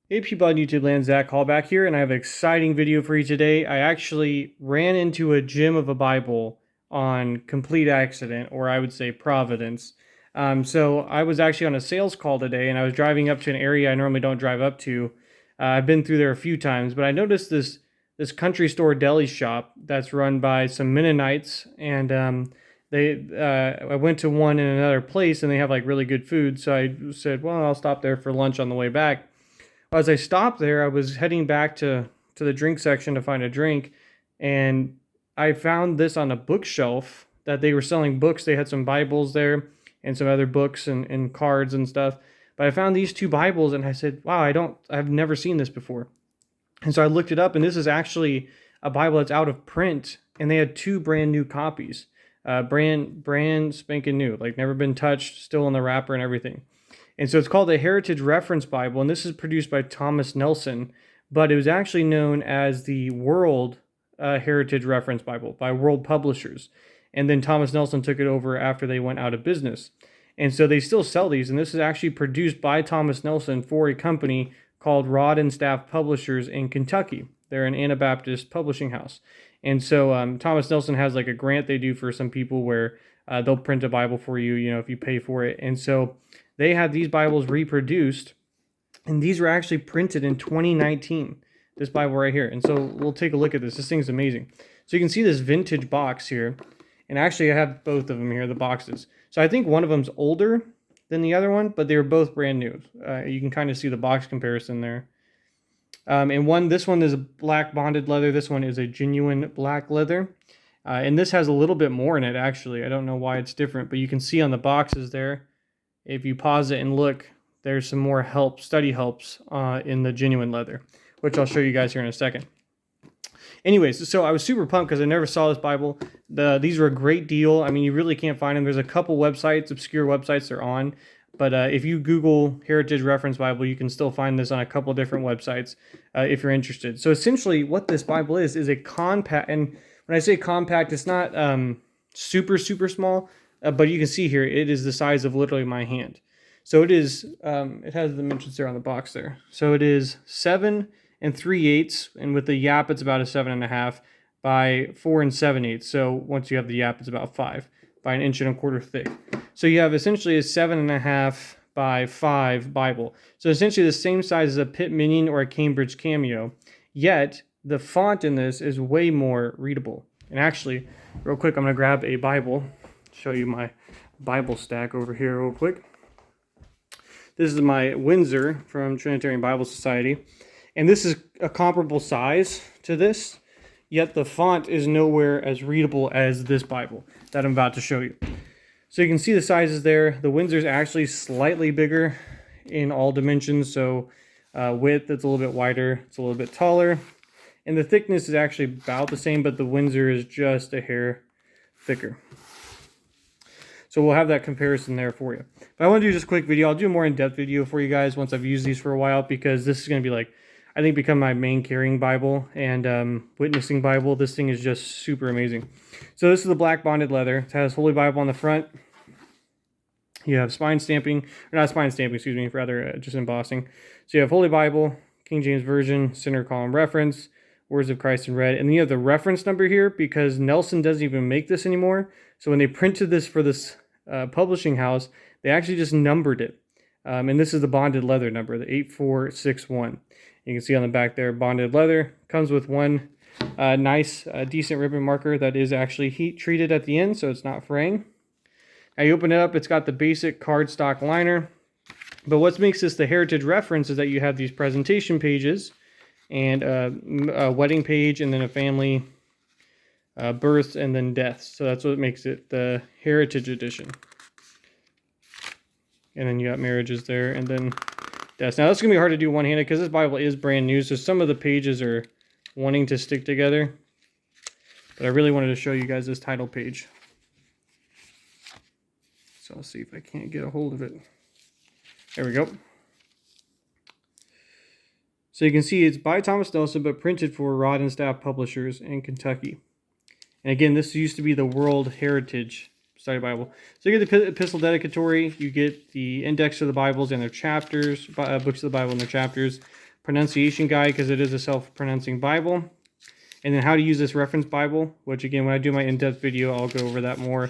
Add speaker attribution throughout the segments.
Speaker 1: Hey people on YouTube land, Zach Hallback here, and I have an exciting video for you today. I actually ran into a gem of a Bible on complete accident, or I would say providence. So I was actually on a sales call today, and I was driving up to an area I normally don't drive up to. I've been through there a few times, but I noticed this country store deli shop that's run by some Mennonites, and I went to one in another place, and they have like really good food. So I said, well, I'll stop there for lunch on the way back. As I stopped there, I was heading back to the drink section to find a drink, and I found this on a bookshelf that they were selling books. They had some Bibles there and some other books and cards and stuff. But I found these two Bibles, and I said, "Wow, I've never seen this before." And so I looked it up, and this is actually a Bible that's out of print, and they had two brand new copies, brand spanking new, like never been touched, still in the wrapper and everything. And so it's called the Heritage Reference Bible, and this is produced by Thomas Nelson, but it was actually known as the World Heritage Reference Bible by World Publishers. And then Thomas Nelson took it over after they went out of business. And so they still sell these, and this is actually produced by Thomas Nelson for a company called Rod and Staff Publishers in Kentucky. They're an Anabaptist publishing house. And so Thomas Nelson has like a grant they do for some people where they'll print a Bible for you, if you pay for it. And so they had these Bibles reproduced, and these were actually printed in 2019, this Bible right here. And so we'll take a look at this. This thing's amazing. So you can see this vintage box here, and actually I have both of them here, the boxes. So I think one of them's older than the other one, but they were both brand new. You can kind of see the box comparison there. And this one is a black bonded leather. This one is a genuine black leather. And this has a little bit more in it, actually. I don't know why it's different, but you can see on the boxes there, if you pause it and look, there's some more study helps in the genuine leather, which I'll show you guys here in a second. Anyways, so I was super pumped because I never saw this Bible. These were a great deal. I mean, you really can't find them. There's a couple websites, obscure websites they're on. But if you Google Heritage Reference Bible, you can still find this on a couple different websites if you're interested. So essentially what this Bible is a compact. And when I say compact, it's not super, super small. But you can see here, it is the size of literally my hand. So it is, it has the dimensions there on the box there. So it is 7 3/8, and with the yap, it's about a 7.5 by 4 7/8. So once you have the yap, it's about 5 by 1.25 inches thick. So you have essentially a 7.5 by 5 Bible. So essentially the same size as a Pitt Minion or a Cambridge Cameo, yet the font in this is way more readable. And actually, real quick, I'm going to grab a Bible, show you my Bible stack over here real quick. This is my Windsor from Trinitarian Bible Society, and this is a comparable size to this, yet the font is nowhere as readable as this Bible that I'm about to show you. So you can see the sizes there. The Windsor is actually slightly bigger in all dimensions, so width, it's a little bit wider, it's a little bit taller, and the thickness is actually about the same, but the Windsor is just a hair thicker. So we'll have that comparison there for you. But I want to do just a quick video. I'll do a more in-depth video for you guys once I've used these for a while, because this is going to be I think become my main carrying Bible and witnessing Bible. This thing is just super amazing. So this is the black bonded leather. It has Holy Bible on the front. You have spine stamping, or not spine stamping, excuse me, rather just embossing. So you have Holy Bible, King James Version, center column reference, Words of Christ in red. And then you have the reference number here because Nelson doesn't even make this anymore. So when they printed this for this publishing house, they actually just numbered it. And this is the bonded leather number, the 8461. You can see on the back there, bonded leather. Comes with one nice, decent ribbon marker that is actually heat treated at the end, so it's not fraying. Now you open it up, it's got the basic cardstock liner. But what makes this the Heritage Reference is that you have these presentation pages and a wedding page, and then a family birth, and then deaths. So that's what makes it the Heritage Edition. And then you got marriages there, and then deaths. Now that's going to be hard to do one-handed because this Bible is brand new, so some of the pages are wanting to stick together. But I really wanted to show you guys this title page. So I'll see if I can't get a hold of it. There we go. So you can see it's by Thomas Nelson, but printed for Rod and Staff Publishers in Kentucky. And again, this used to be the World Heritage Study Bible. So you get the epistle dedicatory, you get the index of the Bibles and their chapters, books of the Bible and their chapters, pronunciation guide because it is a self-pronouncing Bible. And then how to use this reference Bible, which again, when I do my in-depth video, I'll go over that more.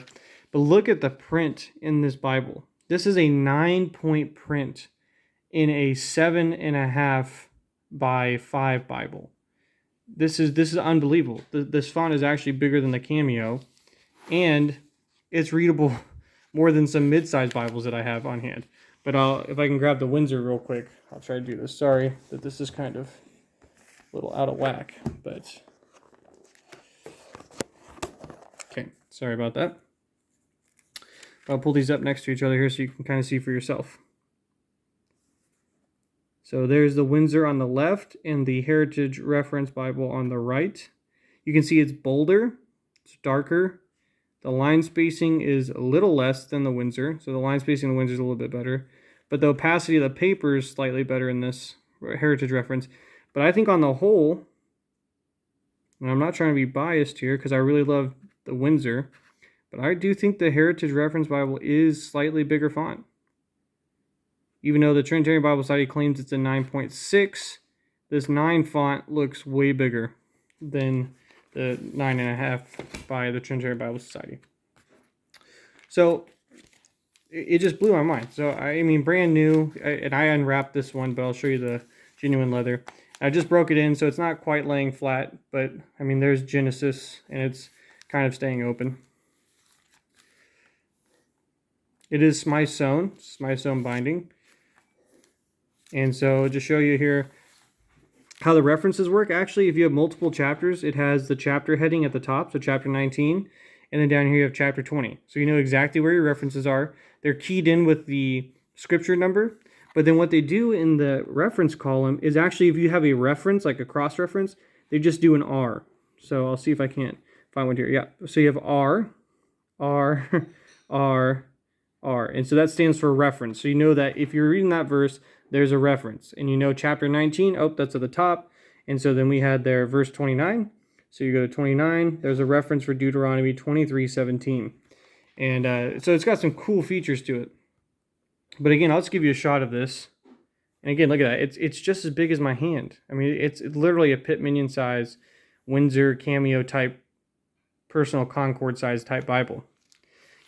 Speaker 1: But look at the print in this Bible. This is a 9-point print in a 7.5 by 5 Bible. This is unbelievable. This font is actually bigger than the Cameo, and it's readable more than some mid-sized Bibles that I have on hand. But if I can grab the Windsor real quick, I'll try to do this. Sorry that this is kind of a little out of whack, but okay, sorry about that. I'll pull these up next to each other here so you can kind of see for yourself. So there's the Windsor on the left and the Heritage Reference Bible on the right. You can see it's bolder, it's darker. The line spacing is a little less than the Windsor, so the line spacing in the Windsor is a little bit better. But the opacity of the paper is slightly better in this Heritage Reference. But I think on the whole, and I'm not trying to be biased here because I really love the Windsor, but I do think the Heritage Reference Bible is slightly bigger font. Even though the Trinitarian Bible Society claims it's a 9.6, this 9 font looks way bigger than the 9.5 by the Trinitarian Bible Society. So it just blew my mind. So I mean, brand new, and I unwrapped this one, but I'll show you the genuine leather. I just broke it in, so it's not quite laying flat, but I mean, there's Genesis, and it's kind of staying open. It is smythe sewn binding. And so just show you here how the references work. Actually, if you have multiple chapters, it has the chapter heading at the top, so chapter 19, and then down here you have chapter 20. So you know exactly where your references are. They're keyed in with the scripture number, but then what they do in the reference column is actually if you have a reference, like a cross-reference, they just do an R. So I'll see if I can't find one here. Yeah, so you have R, R, R, R, and so that stands for reference. So you know that if you're reading that verse, there's a reference. And you know chapter 19, oh, that's at the top. And so then we had there verse 29. So you go to 29, there's a reference for Deuteronomy 23:17. And so it's got some cool features to it. But again, I'll just give you a shot of this. And again, look at that. It's just as big as my hand. I mean, it's literally a Pit Minion size, Windsor Cameo type, personal Concord size type Bible.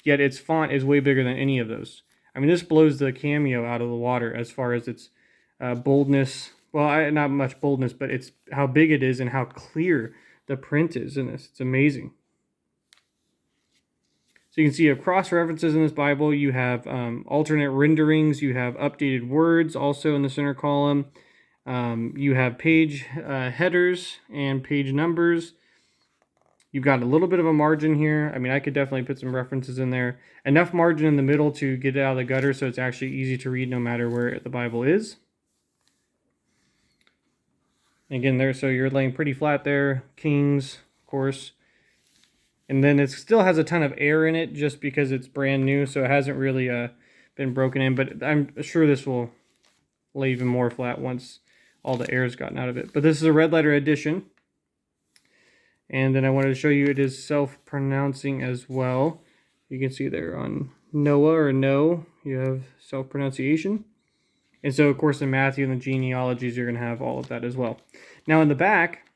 Speaker 1: Yet its font is way bigger than any of those. I mean, this blows the Cameo out of the water as far as its boldness. Well, not much boldness, but it's how big it is and how clear the print is in this. It's amazing. So you can see you have cross-references in this Bible. You have alternate renderings. You have updated words also in the center column. You have page headers and page numbers. You've got a little bit of a margin here. I mean, I could definitely put some references in there. Enough margin in the middle to get it out of the gutter so it's actually easy to read no matter where the Bible is. Again, there, so you're laying pretty flat there. Kings, of course. And then it still has a ton of air in it just because it's brand new, so it hasn't really been broken in. But I'm sure this will lay even more flat once all the air has gotten out of it. But this is a red letter edition. And then I wanted to show you it is self-pronouncing as well. You can see there on Noah or No, you have self-pronunciation. And so, of course, in Matthew and the genealogies, you're going to have all of that as well. Now, in the back,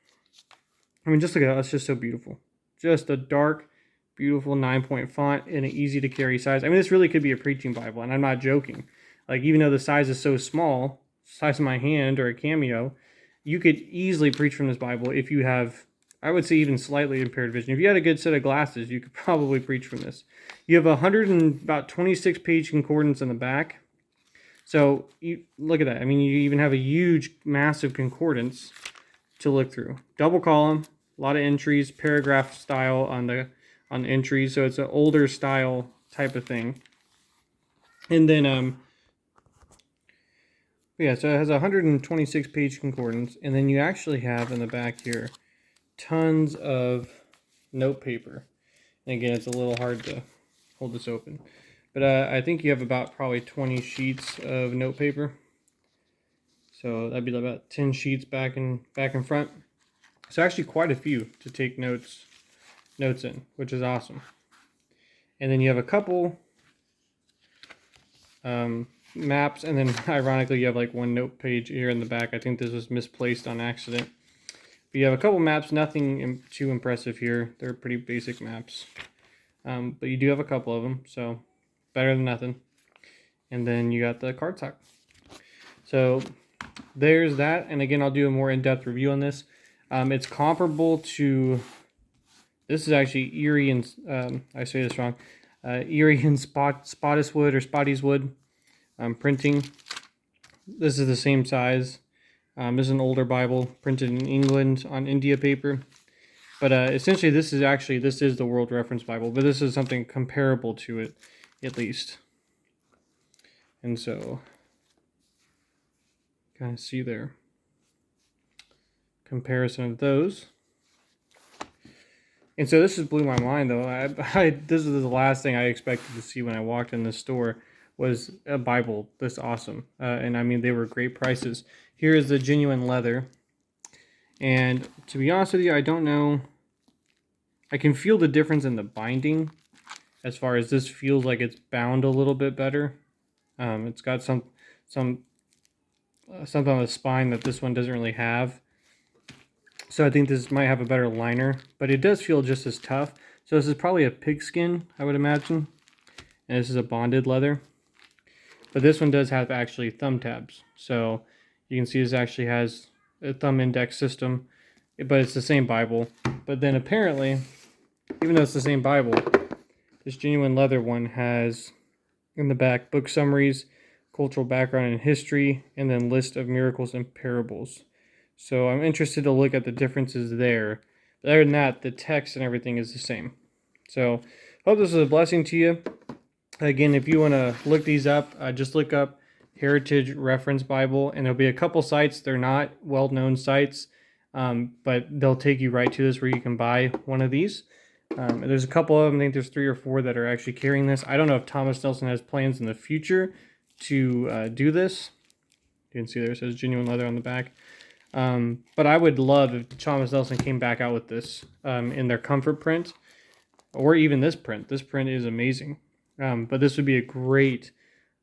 Speaker 1: I mean, just look at that. That's just so beautiful. Just a dark, beautiful 9-point font in an easy-to-carry size. I mean, this really could be a preaching Bible, and I'm not joking. Like, even though the size is so small, size of my hand or a Cameo, you could easily preach from this Bible if you have, I would say, even slightly impaired vision. If you had a good set of glasses, you could probably preach from this. You have 126-page concordance in the back. So you look at that. I mean, you even have a huge, massive concordance to look through. Double column, a lot of entries, paragraph style on the entries. So it's an older style type of thing. And then, yeah, so it has a 126-page concordance. And then you actually have in the back here tons of note paper. And again, it's a little hard to hold this open. But I think you have about probably 20 sheets of note paper. So that'd be about 10 sheets back and front. So actually quite a few to take notes in, which is awesome. And then you have a couple maps, and then ironically you have like one note page here in the back. I think this was misplaced on accident. But you have a couple maps, nothing too impressive here. They're pretty basic maps. But you do have a couple of them, so better than nothing. And then you got the cardstock. So there's that, and again, I'll do a more in-depth review on this. It's comparable to, this is actually Erie and, I say this wrong, Erie and Spottiswoode or Spottieswood printing. This is the same size. This is an older Bible printed in England on India paper. But essentially this is the World Reference Bible, but this is something comparable to it, at least. And so, kind of see there. Comparison of those. And so this just blew my mind, though. This is the last thing I expected to see when I walked in the store was a Bible this awesome. And I mean, they were great prices. Here is the genuine leather. And to be honest with you, I don't know. I can feel the difference in the binding as far as this feels like it's bound a little bit better. It's got something on the spine that this one doesn't really have. So I think this might have a better liner, but it does feel just as tough. So this is probably a pigskin, I would imagine. And this is a bonded leather. But this one does have actually thumb tabs. So you can see this actually has a thumb index system, but it's the same Bible. But then apparently, even though it's the same Bible, this genuine leather one has in the back book summaries, cultural background and history, and then list of miracles and parables. So I'm interested to look at the differences there. But other than that, the text and everything is the same. So hope this is a blessing to you. Again, if you want to look these up, just look up Heritage Reference Bible, and there'll be a couple sites. They're not well-known sites, but they'll take you right to this where you can buy one of these. There's a couple of them. I think there's 3 or 4 that are actually carrying this. I don't know if Thomas Nelson has plans in the future to do this. You can see there it says genuine leather on the back. But I would love if Thomas Nelson came back out with this in their comfort print, or even this print. This print is amazing. But this would be a great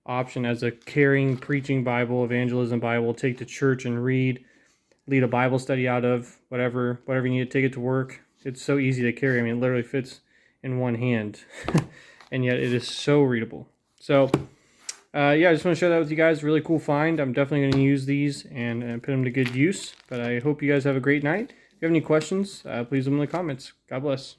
Speaker 1: option as a carrying, preaching Bible, evangelism Bible, take to church and lead a Bible study out of, whatever you need to take it to work. It's so easy to carry. I mean, it literally fits in one hand, and yet it is so readable. So, yeah, I just want to share that with you guys. Really cool find. I'm definitely going to use these and put them to good use. But I hope you guys have a great night. If you have any questions, please leave them in the comments. God bless.